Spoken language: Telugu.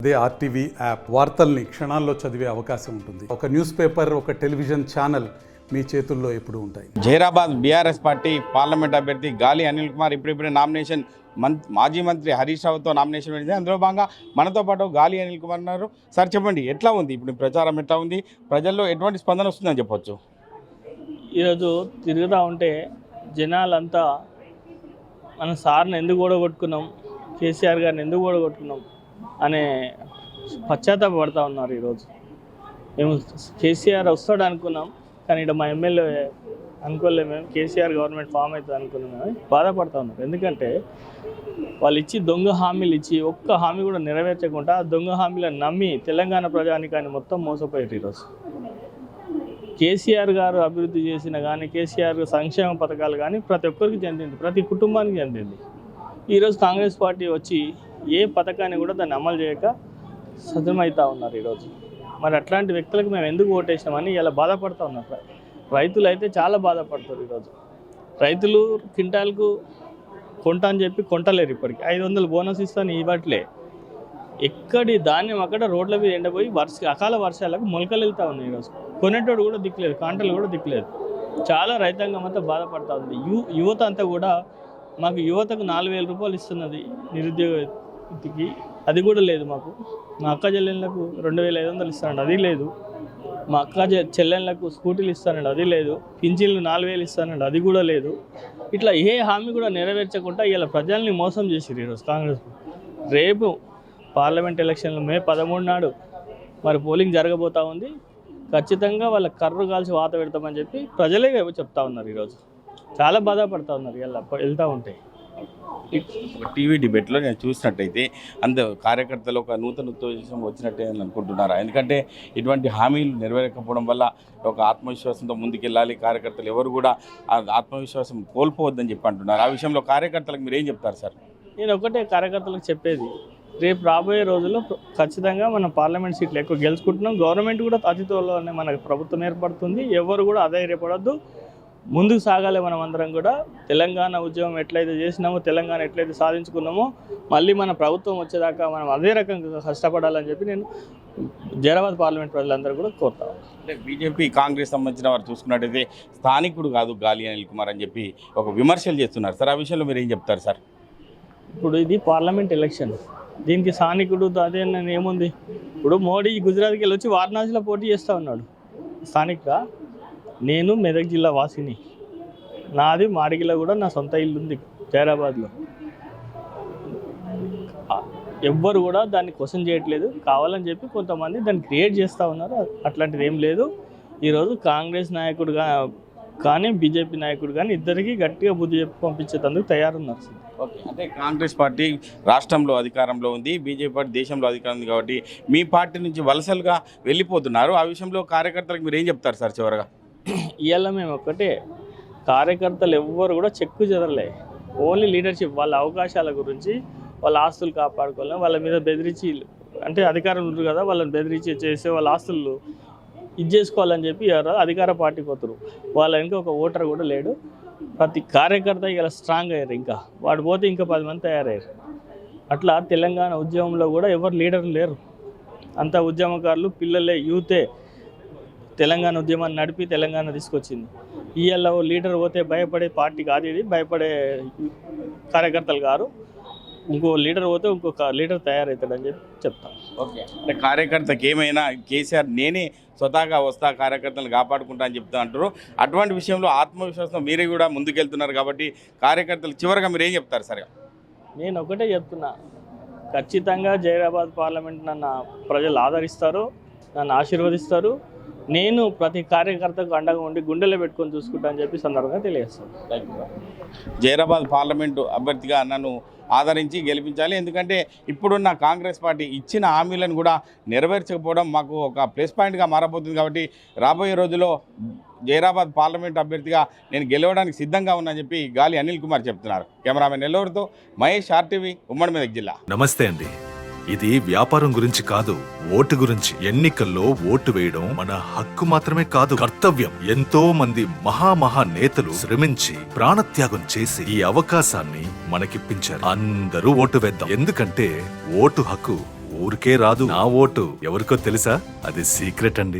అదే ఆర్టీవీ యాప్ వార్తల్ని క్షణాల్లో చదివే అవకాశం ఉంటుంది. ఒక న్యూస్ పేపర్, ఒక టెలివిజన్ ఛానల్ మీ చేతుల్లో ఎప్పుడూ ఉంటాయి. జైరాబాద్ బీఆర్ఎస్ పార్టీ పార్లమెంట్ అభ్యర్థి గాలి అనిల్ కుమార్ ఇప్పుడిప్పుడే నామినేషన్ మాజీ మంత్రి హరీష్ రావుతో నామినేషన్ పెట్టింది. అందులో భాగంగా మనతో పాటు గాలి అనిల్ కుమార్ ఉన్నారు. సార్ చెప్పండి, ఎట్లా ఉంది ఇప్పుడు ప్రచారం, ఎట్లా ఉంది, ప్రజల్లో ఎటువంటి స్పందన వస్తుందని చెప్పొచ్చు? ఈరోజు తిరుగుతూ ఉంటే జనాలంతా మన సార్ని ఎందుకు ఓడగొట్టుకున్నాం, కేసీఆర్ గారిని ఎందుకు ఓడగొట్టుకున్నాం అనే పశ్చాత్తాపడుతూ ఉన్నారు. ఈరోజు మేము కేసీఆర్ వస్తాడు అనుకున్నాం, కానీ ఇక్కడ మా ఎమ్మెల్యే అనుకోలేము, మేము కేసీఆర్ గవర్నమెంట్ ఫామ్ అవుతుంది అనుకున్నాం, బాధపడుతూ ఉన్నారు. ఎందుకంటే వాళ్ళు ఇచ్చి దొంగ హామీలు ఇచ్చి ఒక్క హామీ కూడా నెరవేర్చకుండా ఆ దొంగ హామీలను నమ్మి తెలంగాణ ప్రజానికాన్ని మొత్తం మోసపోయారు. ఈరోజు కేసీఆర్ గారు అభివృద్ధి చేసిన కానీ కేసీఆర్ సంక్షేమ పథకాలు కానీ ప్రతి ఒక్కరికి చెందింది, ప్రతి కుటుంబానికి చెందింది. ఈరోజు కాంగ్రెస్ పార్టీ వచ్చి ఏ పథకాన్ని కూడా దాన్ని అమలు చేయక సతమవుతూ ఉన్నారు. ఈరోజు మరి అట్లాంటి వ్యక్తులకు మేము ఎందుకు ఓటేసినామని ఇలా బాధపడుతూ ఉన్నారు. రైతులు అయితే చాలా బాధపడతారు. ఈరోజు రైతులు క్వింటాల్కు కొంట అని చెప్పి కొంటలేరు. ఇప్పటికి 500 బోనస్ ఇస్తాను ఇవ్వట్లే. ఎక్కడి ధాన్యం అక్కడ రోడ్ల మీద ఎండపోయి అకాల వర్షాలకు మొలకలు వెళ్తూ ఉన్నాయి. ఈరోజు కొనేటోడు కూడా దిక్కులేదు, కాంటలు కూడా దిక్కులేదు. చాలా రైతాంగం అంతా బాధపడుతూ ఉంది. యువత అంతా కూడా మాకు యువతకు 4,000 రూపాయలు ఇస్తున్నది నిరుద్యోగకి, అది కూడా లేదు. మాకు మా అక్క చెల్లెళ్ళకు 2,500 ఇస్తానండి, అది లేదు. మా అక్క చెల్లెళ్ళకు స్కూటీలు ఇస్తానండి, అది లేదు. పింఛన్లు 4,000 ఇస్తానండి, అది కూడా లేదు. ఇట్లా ఏ హామీ కూడా నెరవేర్చకుండా ఇలా ప్రజల్ని మోసం చేసిరు ఈరోజు కాంగ్రెస్. రేపు పార్లమెంట్ ఎలక్షన్లు మే 13 నాడు మరి పోలింగ్ జరగబోతూ ఉంది. ఖచ్చితంగా వాళ్ళ కర్రు కాల్చి వాత పెడతామని చెప్పి ప్రజలే చెప్తా ఉన్నారు. ఈరోజు చాలా బాధపడుతూ ఉన్నారు ఇలా వెళ్తూ ఉంటే. టీవీ డిబేట్లో నేను చూసినట్టయితే కార్యకర్తలు ఒక నూతన ఉత్తేజం వచ్చినట్టే అనుకుంటున్నారా? ఎందుకంటే ఇటువంటి హామీలు నెరవేరకపోవడం వల్ల ఒక ఆత్మవిశ్వాసంతో ముందుకెళ్ళాలి, కార్యకర్తలు ఎవరు కూడా ఆ ఆత్మవిశ్వాసం కోల్పోవద్దని చెప్పి అంటున్నారు. ఆ విషయంలో కార్యకర్తలకు మీరు ఏం చెప్తారు సార్? నేను ఒకటే కార్యకర్తలకు చెప్పేది, రేపు రాబోయే రోజుల్లో ఖచ్చితంగా మనం పార్లమెంట్ సీట్లు ఎక్కువ గెలుచుకుంటున్నాం. గవర్నమెంట్ కూడా అతి త్వరలోనే మనకు ప్రభుత్వం ఏర్పడుతుంది. ఎవరు కూడా అధైర్యపడద్దు, ముందుకు సాగాలి. మనం అందరం కూడా తెలంగాణ ఉద్యమం ఎట్లయితే చేసినామో, తెలంగాణ ఎట్లయితే సాధించుకున్నామో, మళ్ళీ మన ప్రభుత్వం వచ్చేదాకా మనం అదే రకంగా కష్టపడాలని చెప్పి నేను జైరాబాద్ పార్లమెంట్ ప్రజలందరూ కూడా కోరుతాను. అంటే బీజేపీ కాంగ్రెస్ సంబంధించిన వారు చూసుకున్నట్టయితే స్థానికుడు కాదు గాలి అనిల్ కుమార్ అని చెప్పి ఒక విమర్శలు చేస్తున్నారు సార్. ఆ విషయంలో మీరు ఏం చెప్తారు సార్? ఇప్పుడు ఇది పార్లమెంట్ ఎలక్షన్, దీనికి స్థానికుడు అదే ఏముంది? ఇప్పుడు మోడీ గుజరాత్కి వెళ్ళి వచ్చి వారణాసిలో పోటీ చేస్తూ ఉన్నాడు. స్థానిక నేను మెదక్ జిల్లా వాసిని, నాది మాడిగిలో కూడా నా సొంత ఇల్లు ఉంది జైరాబాద్లో. ఎవ్వరు కూడా దాన్ని క్వశ్చన్ చేయట్లేదు. కావాలని చెప్పి కొంతమంది దాన్ని క్రియేట్ చేస్తూ ఉన్నారు. అట్లాంటిది ఏం లేదు. ఈరోజు కాంగ్రెస్ నాయకుడు కానీ బీజేపీ నాయకుడు కానీ ఇద్దరికి గట్టిగా బుద్ధి చెప్పి పంపించేందుకు తయారున్నారు. ఓకే, అంటే కాంగ్రెస్ పార్టీ రాష్ట్రంలో అధికారంలో ఉంది, బీజేపీ పార్టీ దేశంలో అధికారం ఉంది కాబట్టి మీ పార్టీ నుంచి వలసలుగా వెళ్ళిపోతున్నారు. ఆ విషయంలో కార్యకర్తలకు మీరు ఏం చెప్తారు సార్? చివరగా ఇవాళ మేము ఒక్కటే, కార్యకర్తలు ఎవ్వరు కూడా చెక్కు చెదరలే. ఓన్లీ లీడర్షిప్, వాళ్ళ అవకాశాల గురించి, వాళ్ళ ఆస్తులు కాపాడుకోవాలని, వాళ్ళ మీద బెదిరించి, అంటే అధికారం ఉంటుంది కదా, వాళ్ళని బెదిరించి చేసే వాళ్ళ ఆస్తులు ఇది చేసుకోవాలని చెప్పి అధికార పార్టీకి పోతారు. వాళ్ళ ఇంకా ఒక ఓటర్ కూడా లేడు. ప్రతి కార్యకర్త ఇలా స్ట్రాంగ్ అయ్యారు. ఇంకా వాడు పోతే ఇంకా 10 మంది తయారయ్యారు. అట్లా తెలంగాణ ఉద్యమంలో కూడా ఎవరు లీడర్లు లేరు. అంతా ఉద్యమకారులు, పిల్లలే, యూతే తెలంగాణ ఉద్యమాన్ని నడిపి తెలంగాణ తీసుకొచ్చింది. ఇవాళ లీడర్ పోతే భయపడే పార్టీ కాదు ఇది, భయపడే కార్యకర్తలు కాదు. ఇంకో లీడర్ పోతే ఇంకొక లీడర్ తయారవుతాడని చెప్పి చెప్తాను. ఓకే, అంటే కార్యకర్తకి ఏమైనా కేసీఆర్ నేనే స్వతహాగా వస్తా, కార్యకర్తలు కాపాడుకుంటా అని చెప్తా అంటారు. అటువంటి విషయంలో ఆత్మవిశ్వాసం మీరే కూడా ముందుకెళ్తున్నారు కాబట్టి కార్యకర్తలు చివరిగా మీరు ఏం చెప్తారు సరే? నేను ఒకటే చెప్తున్నా, ఖచ్చితంగా జైరాబాద్ పార్లమెంట్ నన్ను ప్రజలు ఆదరిస్తారు, నన్ను ఆశీర్వదిస్తారు. నేను ప్రతి కార్యకర్తకు అండగా ఉండి గుండెలో పెట్టుకొని చూసుకుంటా అని చెప్పి సందర్భంగా తెలియజేస్తాను. జైరాబాద్ పార్లమెంటు అభ్యర్థిగా నన్ను ఆదరించి గెలిపించాలి, ఎందుకంటే ఇప్పుడున్న కాంగ్రెస్ పార్టీ ఇచ్చిన హామీలను కూడా నెరవేర్చకపోవడం మాకు ఒక ప్లస్ పాయింట్గా మారబోతుంది. కాబట్టి రాబోయే రోజుల్లో జైరాబాద్ పార్లమెంట్ అభ్యర్థిగా నేను గెలవడానికి సిద్ధంగా ఉన్నానని చెప్పి గాలి అనిల్ కుమార్ చెప్తున్నారు. కెమెరామెన్ నెల్లూరుతో మహేష్, ఆర్టీవీ, ఉమ్మడి మెదక్ జిల్లా. నమస్తే అండి. ఇది వ్యాపారం గురించి కాదు, ఓటు గురించి. ఎన్నికల్లో ఓటు వేయడం మన హక్కు మాత్రమే కాదు, కర్తవ్యం. ఎంతో మంది మహా నేతలు శ్రమించి ప్రాణత్యాగం చేసి ఈ అవకాశాన్ని మనకిప్పించారు. అందరూ ఓటు వేద్దాం, ఎందుకంటే ఓటు హక్కు ఊరికే రాదు. నా ఓటు ఎవరికో తెలుసా? అది సీక్రెట్ అండి.